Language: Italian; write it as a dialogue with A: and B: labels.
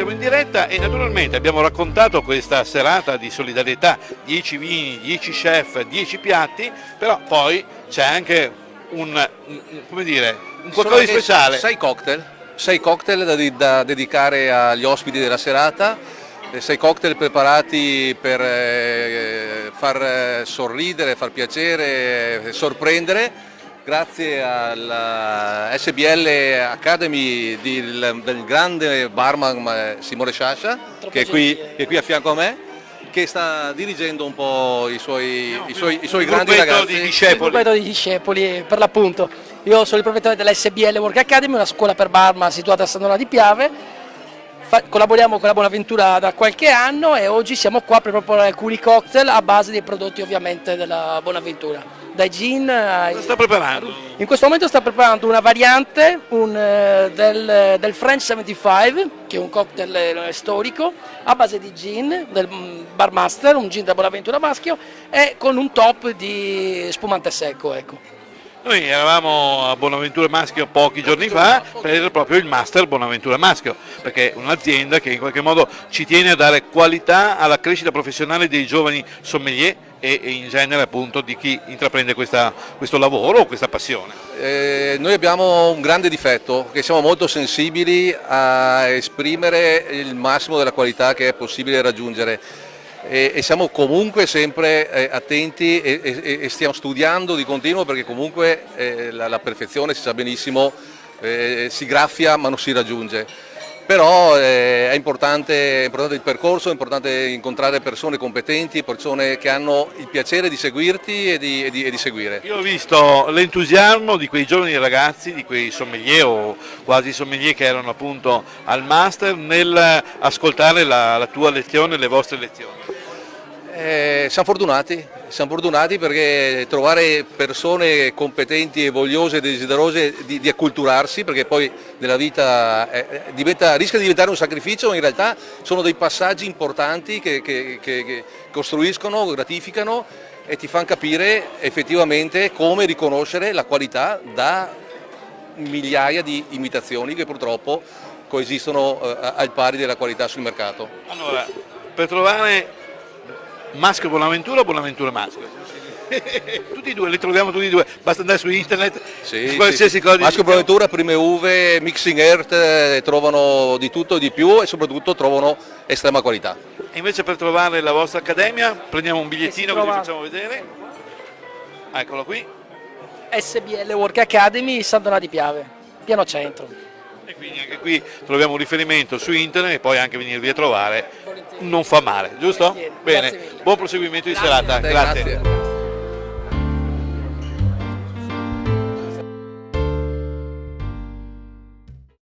A: siamo in diretta e naturalmente abbiamo raccontato questa serata di solidarietà, 10 vini, 10 chef, 10 piatti, però poi c'è anche come dire, un qualcosa di speciale.
B: 6 cocktail da dedicare agli ospiti della serata, 6 cocktail preparati per far sorridere, far piacere, sorprendere. Grazie alla SBL Academy del grande barman Simone Sciascia, che è qui a fianco a me, che sta dirigendo un po' i suoi grandi ragazzi.
C: Un gruppetto di discepoli, per l'appunto. Io sono il proprietario della SBL Work Academy, una scuola per barman situata a San Donà di Piave. Collaboriamo con la Bonaventura da qualche anno e oggi siamo qua per proporre alcuni cocktail a base dei prodotti ovviamente della Bonaventura. Dai gin
A: Cosa sta preparando?
C: In questo momento sta preparando una variante del French 75, che è un cocktail storico, a base di gin del Bar Master, un gin da Bonaventura maschio, e con un top di spumante secco. Ecco.
A: Noi eravamo a Bonaventura Maschio pochi giorni fa per proprio il Master Bonaventura Maschio, perché è un'azienda che in qualche modo ci tiene a dare qualità alla crescita professionale dei giovani sommelier e in genere appunto di chi intraprende questo lavoro o questa passione.
B: Noi abbiamo un grande difetto, che siamo molto sensibili a esprimere il massimo della qualità che è possibile raggiungere. E siamo comunque sempre attenti e stiamo studiando di continuo, perché comunque la perfezione, si sa benissimo, si graffia ma non si raggiunge. Però è importante il percorso, è importante incontrare persone competenti, persone che hanno il piacere di seguirti e di seguire.
A: Io ho visto l'entusiasmo di quei giovani ragazzi, di quei sommelier o quasi sommelier che erano appunto al Master nel ascoltare la tua lezione, le vostre lezioni.
B: Siamo fortunati perché trovare persone competenti e vogliose e desiderose di acculturarsi, perché poi nella vita rischia di diventare un sacrificio, ma in realtà sono dei passaggi importanti che costruiscono, gratificano e ti fanno capire effettivamente come riconoscere la qualità da migliaia di imitazioni che purtroppo coesistono al pari della qualità sul mercato.
A: Allora, per trovare Maschio Bonaventura o Bonaventura Maschio? Tutti e due, li troviamo tutti e due, basta andare su internet, qualsiasi cosa.
B: Maschio Bonaventura, prime uve, mixing earth, trovano di tutto e di più e soprattutto trovano estrema qualità.
A: E invece per trovare la vostra accademia prendiamo un bigliettino che vi facciamo vedere. Eccolo qui.
C: SBL Work Academy, San Donà di Piave, piano centro.
A: E quindi anche qui troviamo un riferimento su internet e poi anche venirvi a trovare non fa male, giusto? Bene, buon proseguimento di serata, grazie.